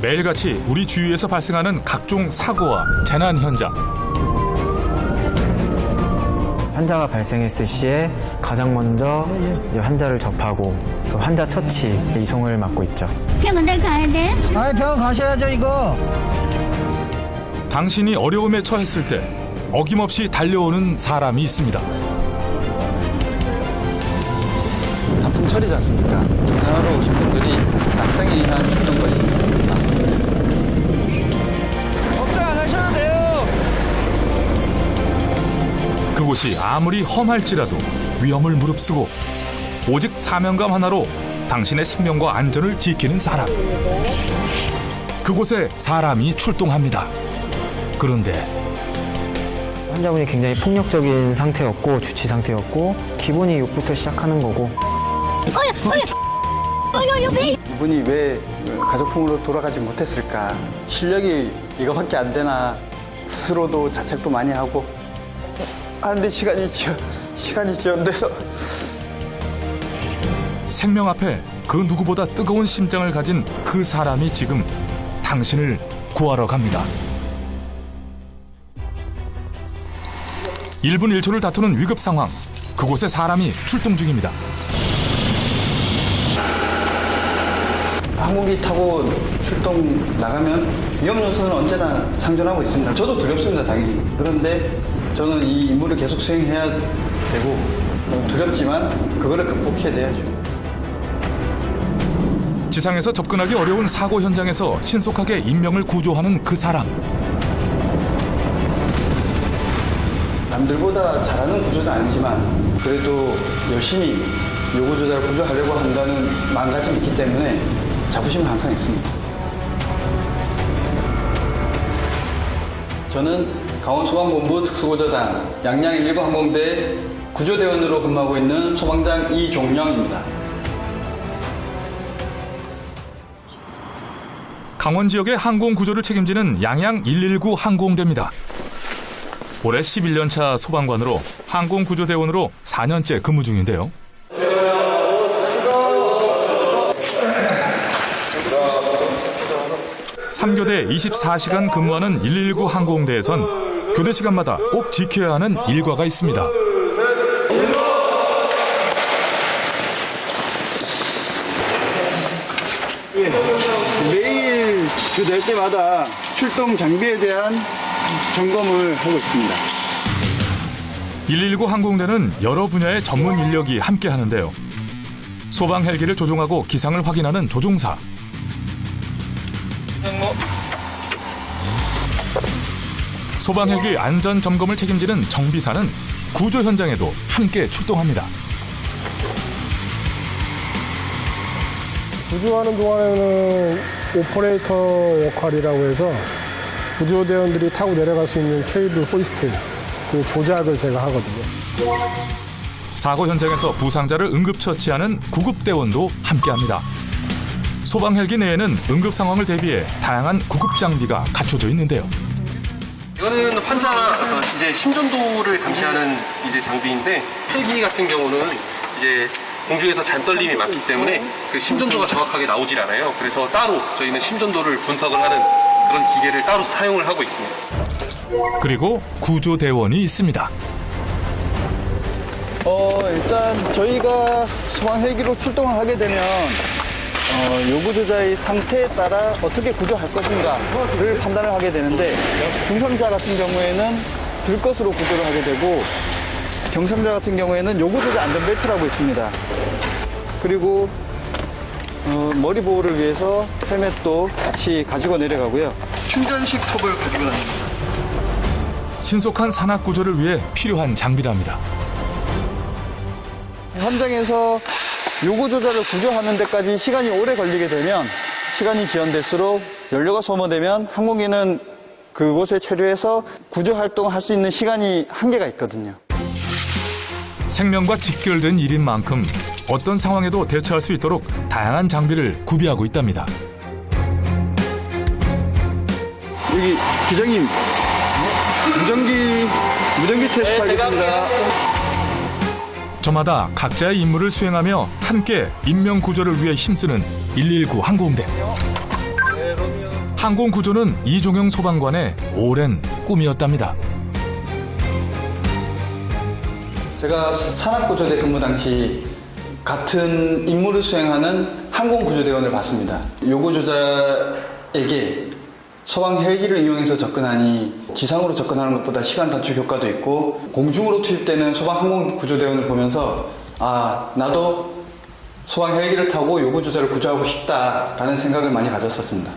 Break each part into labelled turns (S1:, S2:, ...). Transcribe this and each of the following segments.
S1: 매일같이 우리 주위에서 발생하는 각종 사고와 재난 현장.
S2: 환자가 발생했을 시에 가장 먼저 이제 환자를 접하고 그 환자 처치, 이송을 맡고 있죠.
S3: 병원 가야 돼?
S4: 아이, 병원 가셔야죠, 이거.
S1: 당신이 어려움에 처했을 때 어김없이 달려오는 사람이 있습니다.
S5: 단풍철이지 않습니까? 등산하러 오신 분들이 낙상에 의한 출동거리 맞습니다.
S4: 걱정 안 하셔도 돼요.
S1: 그곳이 아무리 험할지라도 위험을 무릅쓰고 오직 사명감 하나로 당신의 생명과 안전을 지키는 사람. 그곳에 사람이 출동합니다. 그런데
S2: 환자분이 굉장히 폭력적인 상태였고 주치 상태였고 기본이 욕부터 시작하는 거고
S5: 이분이 왜 가족품으로 돌아가지 못했을까? 실력이 이거밖에 안 되나? 스스로도 자책도 많이 하고 하는데 시간이 지연돼서
S1: 생명 앞에 그 누구보다 뜨거운 심장을 가진 그 사람이 지금 당신을 구하러 갑니다. 1분 1초를 다투는 위급 상황. 그곳에 사람이 출동 중입니다.
S5: 항공기 타고 출동 나가면 위험 요소는 언제나 상존하고 있습니다. 저도 두렵습니다, 당연히. 그런데 저는 이 임무를 계속 수행해야 되고 두렵지만 그거를 극복해야 돼야죠.
S1: 지상에서 접근하기 어려운 사고 현장에서 신속하게 인명을 구조하는 그 사람.
S5: 남들보다 잘하는 구조는 아니지만 그래도 열심히 요구조자를 구조하려고 한다는 마음가짐이 있기 때문에 자부심은 항상 있습니다. 저는 강원소방본부 특수구조단 양양 119 항공대 구조대원으로 근무하고 있는 소방장 이종영입니다.
S1: 강원 지역의 항공 구조를 책임지는 양양 119 항공대입니다. 올해 11년차 소방관으로 항공구조대원으로 4년째 근무 중인데요. (3교대) 24시간 근무하는 119 항공대에선 교대 시간마다 꼭 지켜야 하는 일과가 있습니다.
S5: 매일 교대할 때마다 출동 장비에 대한 점검을 하고 있습니다.
S1: 119 항공대는 여러 분야의 전문 인력이 함께 하는데요. 소방 헬기를 조종하고 기상을 확인하는 조종사, 소방 헬기 안전 점검을 책임지는 정비사는 구조 현장에도 함께 출동합니다.
S6: 구조하는 동안에는 오퍼레이터 역할이라고 해서 구조대원들이 타고 내려갈 수 있는 케이블 호이스트 그 조작을 제가 하거든요.
S1: 사고 현장에서 부상자를 응급처치하는 구급대원도 함께합니다. 소방 헬기 내에는 응급 상황을 대비해 다양한 구급 장비가 갖춰져 있는데요.
S7: 이거는 환자 이제 심전도를 감시하는 이제 장비인데 헬기 같은 경우는 이제 공중에서 잔떨림이 많기 때문에 그 심전도가 정확하게 나오질 않아요. 그래서 따로 저희는 심전도를 분석을 하는 그런 기계를 따로 사용을 하고 있습니다.
S1: 그리고 구조대원이 있습니다.
S5: 일단 저희가 소방 헬기로 출동을 하게 되면 요구조자의 상태에 따라 어떻게 구조할 것인가를 판단을 하게 되는데 중상자 같은 경우에는 들것으로 구조를 하게 되고 경상자 같은 경우에는 요구조자 안전벨트라고 있습니다. 그리고 머리 보호를 위해서 헬멧도 같이 가지고 내려가고요. 충전식 톱을 가지고 다닙니다.
S1: 신속한 산악 구조를 위해 필요한 장비랍니다.
S5: 현장에서 요구조자를 구조하는 데까지 시간이 오래 걸리게 되면 시간이 지연될수록 연료가 소모되면 항공기는 그곳에 체류해서 구조 활동을 할 수 있는 시간이 한계가 있거든요.
S1: 생명과 직결된 일인 만큼 어떤 상황에도 대처할 수 있도록 다양한 장비를 구비하고 있답니다.
S5: 여기 기장님, 무전기 테스트 하겠습니다.
S1: 저마다 각자의 임무를 수행하며 함께 인명 구조를 위해 힘쓰는 119 항공대. 항공구조는 이종영 소방관의 오랜 꿈이었답니다.
S5: 제가 산악구조대 근무 당시 같은 임무를 수행하는 항공구조대원을 봤습니다. 요구조자에게 소방 헬기를 이용해서 접근하니 지상으로 접근하는 것보다 시간 단축 효과도 있고 공중으로 투입되는 소방 항공구조대원을 보면서 아, 나도 소방 헬기를 타고 요구조자를 구조하고 싶다라는 생각을 많이 가졌었습니다.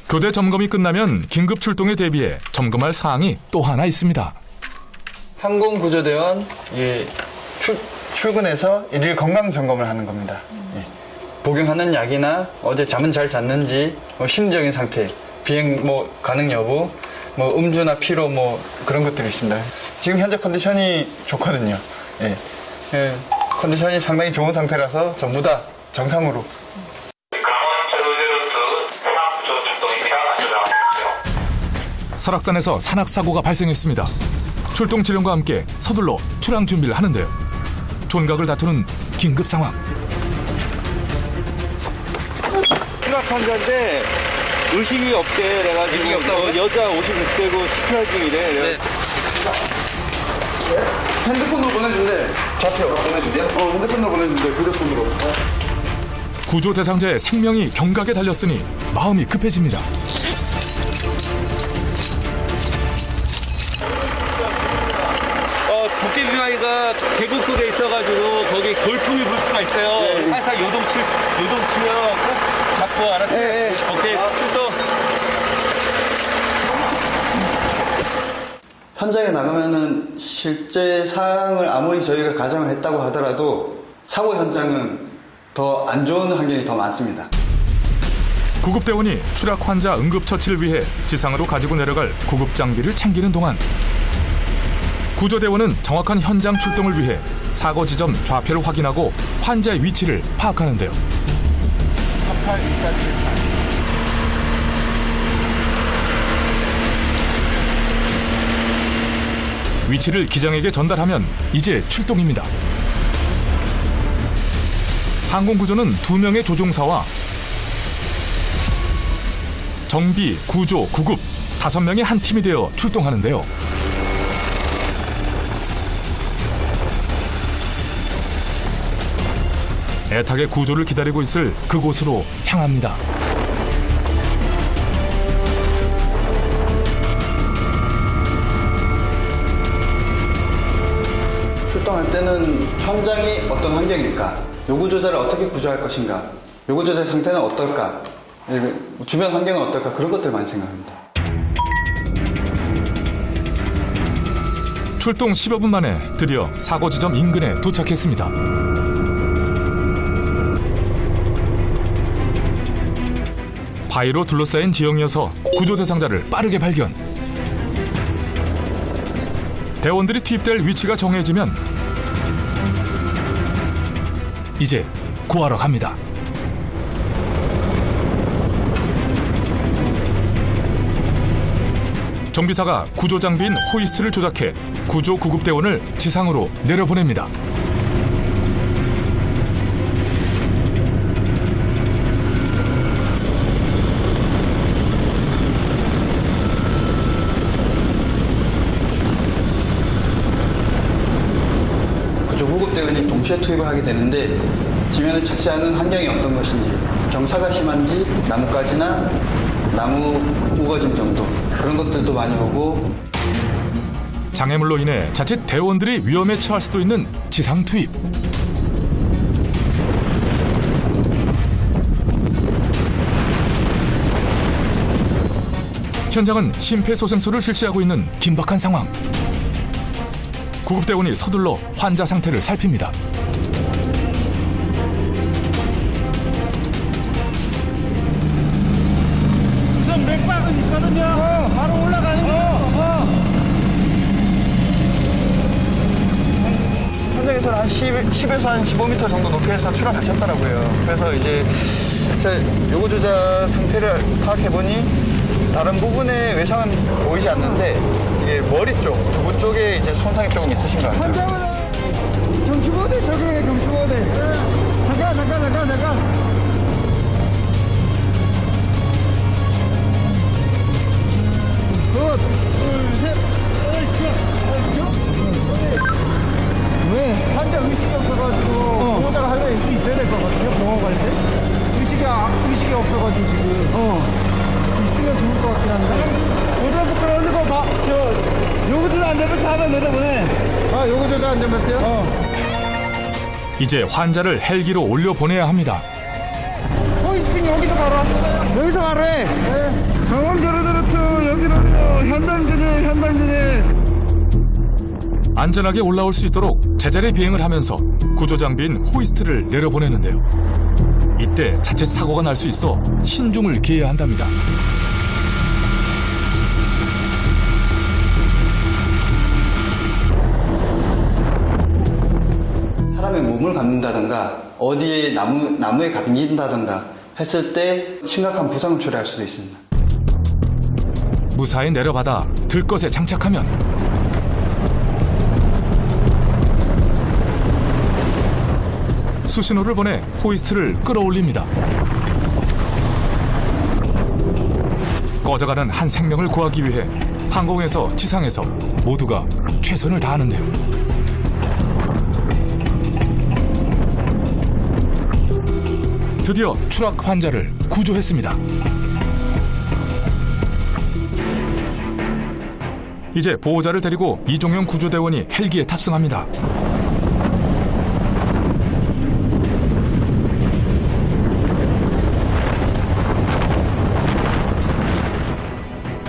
S1: 교대 점검이 끝나면 긴급 출동에 대비해 점검할 사항이 또 하나 있습니다.
S5: 항공구조대원 출근해서 일일 건강 점검을 하는 겁니다. 예. 복용하는 약이나 어제 잠은 잘 잤는지, 심리적인 상태, 비행 가능 여부, 음주나 피로 그런 것들이 있습니다. 지금 현재 컨디션이 좋거든요. 예. 예. 컨디션이 상당히 좋은 상태라서 전부 다 정상으로.
S1: 설악산에서 산악사고가 발생했습니다. 출동 지령과 함께 서둘러 출항 준비를 하는데요. 존각을 다투는 긴급 상황.
S3: 추락 환자인데 의식이 없대. 그래가지고
S7: 의식이 없다고요?
S3: 여자 56세고 CPR 중이래.
S7: 네.
S5: 핸드폰으로 보내준대. 좌표 보내준대요? 핸드폰으로 보내준대. 휴대폰으로.
S1: 구조 대상자의 생명이 경각에 달렸으니 마음이 급해집니다.
S3: 도깨비바위가 계곡 속에 있어가지고 거기 돌풍이 불 수가 있어요. 항상 요동치면 꼭 잡고 알았지? 오케이, 출동.
S5: 현장에 나가면은 실제 사항을 아무리 저희가 가정을 했다고 하더라도 사고 현장은 더 안 좋은 환경이 더 많습니다.
S1: 구급대원이 추락 환자 응급처치를 위해 지상으로 가지고 내려갈 구급 장비를 챙기는 동안 구조대원은 정확한 현장 출동을 위해 사고 지점 좌표를 확인하고 환자의 위치를 파악하는데요.
S5: 482478.
S1: 위치를 기장에게 전달하면 이제 출동입니다. 항공구조는 2명의 조종사와 정비, 구조, 구급 5명의 한 팀이 되어 출동하는데요. 애타게 구조를 기다리고 있을 그곳으로 향합니다.
S5: 출동할 때는 현장이 어떤 환경일까? 요구조자를 어떻게 구조할 것인가? 요구조자의 상태는 어떨까? 주변 환경은 어떨까? 그런 것들 많이 생각합니다.
S1: 출동 10여 분 만에 드디어 사고 지점 인근에 도착했습니다. 바위로 둘러싸인 지형이어서 구조 대상자를 빠르게 발견. 대원들이 투입될 위치가 정해지면 이제 구하러 갑니다. 정비사가 구조 장비인 호이스트를 조작해 구조 구급대원을 지상으로 내려보냅니다.
S5: 구조구급대원이 동시에 투입을 하게 되는데 지면에 착시하는 환경이 어떤 것인지, 경사가 심한지, 나뭇가지나 나무 우거짐 정도 그런 것들도 많이 보고,
S1: 장애물로 인해 자칫 대원들이 위험에 처할 수도 있는 지상 투입. 현장은 심폐소생술을 실시하고 있는 긴박한 상황. 구급대원이 서둘러 환자 상태를 살핍니다.
S4: 지금 맥박은 있거든요. 바로 올라가는 거.
S5: 현장에서는 한 10에서 한 15m 정도 높이에서 추락하셨더라고요. 그래서 이제 요구조자 상태를 파악해보니 다른 부분의 외상은 보이지 않는데 이게 머리 쪽, 두부 쪽에 이제 손상이 조금 있으신 것 같아요.
S4: 경추보대 적용해, 경추보대. 잠깐.
S5: 의식이 없어가지고 지금. 있으면 좋을 것 같긴 한데.
S4: 오전부터 올리고 막, 요구조절 안전벨트 하면 내려보내.
S5: 아, 요거조절 안전벨트요?
S1: 이제 환자를 헬기로 올려보내야 합니다.
S5: 호이스팅 여기서 바로 여기서 바로 해.
S4: 병원 저르저르트 여기로요. 현담진에.
S1: 안전하게 올라올 수 있도록 제자리 비행을 하면서 구조 장비인 호이스트를 내려보내는데요. 이때 자칫 사고가 날 수 있어 신중을 기해야 한답니다.
S5: 사람의 몸을 감는다든가 어디에 나무에 감긴다든가 했을 때 심각한 부상을 초래할 수도 있습니다.
S1: 무사히 내려받아 들것에 장착하면 수신호를 보내 호이스트를 끌어올립니다. 꺼져가는 한 생명을 구하기 위해 항공에서 지상에서 모두가 최선을 다하는데요. 드디어 추락 환자를 구조했습니다. 이제 보호자를 데리고 이종영 구조대원이 헬기에 탑승합니다.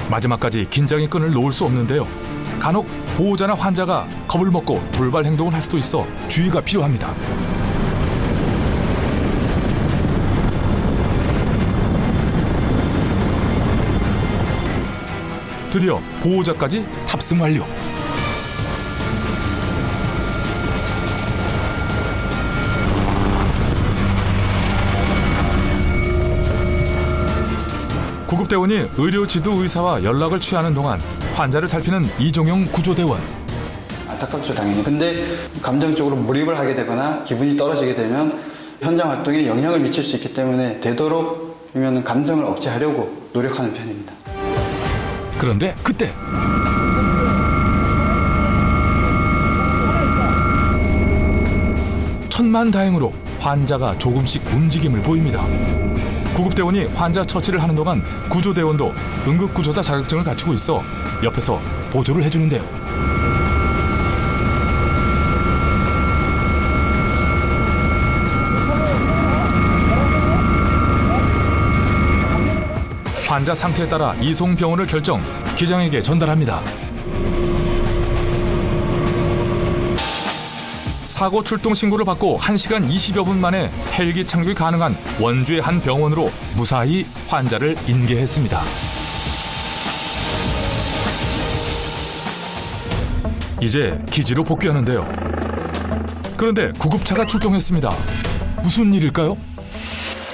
S1: 마지막까지 긴장의 끈을 놓을 수 없는데요. 간혹 보호자나 환자가 겁을 먹고 돌발 행동을 할 수도 있어 주의가 필요합니다. 드디어 보호자까지 탑승 완료. 구급대원이 의료지도 의사와 연락을 취하는 동안 환자를 살피는 이종영 구조대원.
S5: 안타깝죠, 당연히. 근데 감정적으로 몰입을 하게 되거나 기분이 떨어지게 되면 현장 활동에 영향을 미칠 수 있기 때문에 되도록이면 감정을 억제하려고 노력하는 편입니다.
S1: 그런데 그때 천만다행으로 환자가 조금씩 움직임을 보입니다. 구급대원이 환자 처치를 하는 동안 구조대원도 응급구조사 자격증을 갖추고 있어 옆에서 보조를 해주는데요. 환자 상태에 따라 이송 병원을 결정, 기장에게 전달합니다. 사고 출동 신고를 받고 1시간 20여 분 만에 헬기 착륙이 가능한 원주의 한 병원으로 무사히 환자를 인계했습니다. 이제 기지로 복귀하는데요. 그런데 구급차가 출동했습니다. 무슨 일일까요?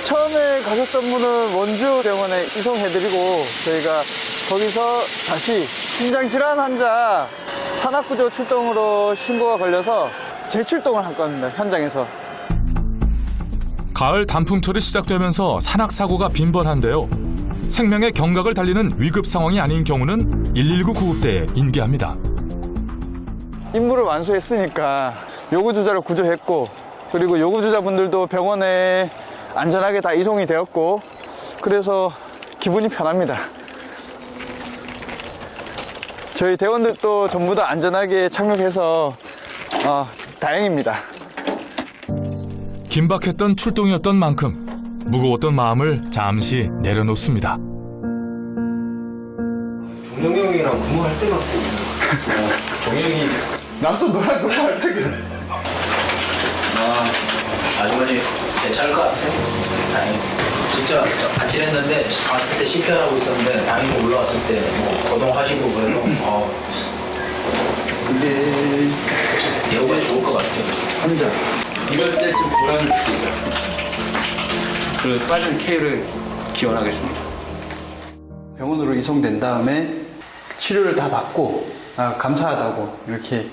S5: 처음에 가셨던 분은 원주병원에 이송해드리고 저희가 거기서 다시 심장질환 환자 산악구조 출동으로 신고가 걸려서 재출동을 할 겁니다. 현장에서.
S1: 가을 단풍철이 시작되면서 산악사고가 빈번한데요. 생명의 경각을 달리는 위급 상황이 아닌 경우는 119 구급대에 인계합니다.
S5: 임무를 완수했으니까 요구주자를 구조했고 그리고 요구주자분들도 병원에 안전하게 다 이송이 되었고 그래서 기분이 편합니다. 저희 대원들도 전부 다 안전하게 착륙해서 다행입니다.
S1: 긴박했던 출동이었던 만큼 무거웠던 마음을 잠시 내려놓습니다.
S8: 종영이 형이랑 근무할 때만 종영이
S5: 나도 너랑 근무할 때
S8: 아주머니 괜찮을 것 같아요. 다행히 진짜 아찔했는데 갔을 때 CPR하고 있었는데 다행히 올라왔을 때 뭐 거동하시고 그래도
S5: 이게
S8: 예후가 좋을 것 같아요.
S5: 환자
S3: 이럴 때 좀 보람을 느끼죠. 그 빠진 K를 기원하겠습니다.
S5: 병원으로 이송된 다음에 치료를 다 받고 감사하다고 이렇게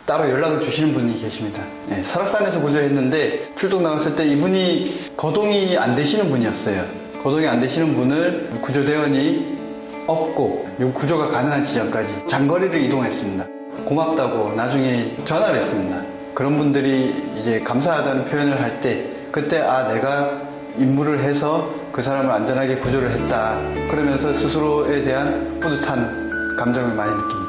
S5: 따로 연락을 주시는 분이 계십니다. 네, 설악산에서 구조했는데 출동 나갔을 때 이분이 거동이 안 되시는 분이었어요. 거동이 안 되시는 분을 구조대원이 업고 요 구조가 가능한 지점까지 장거리를 이동했습니다. 고맙다고 나중에 전화를 했습니다. 그런 분들이 이제 감사하다는 표현을 할 때 그때 내가 임무를 해서 그 사람을 안전하게 구조를 했다. 그러면서 스스로에 대한 뿌듯한 감정을 많이 느낍니다.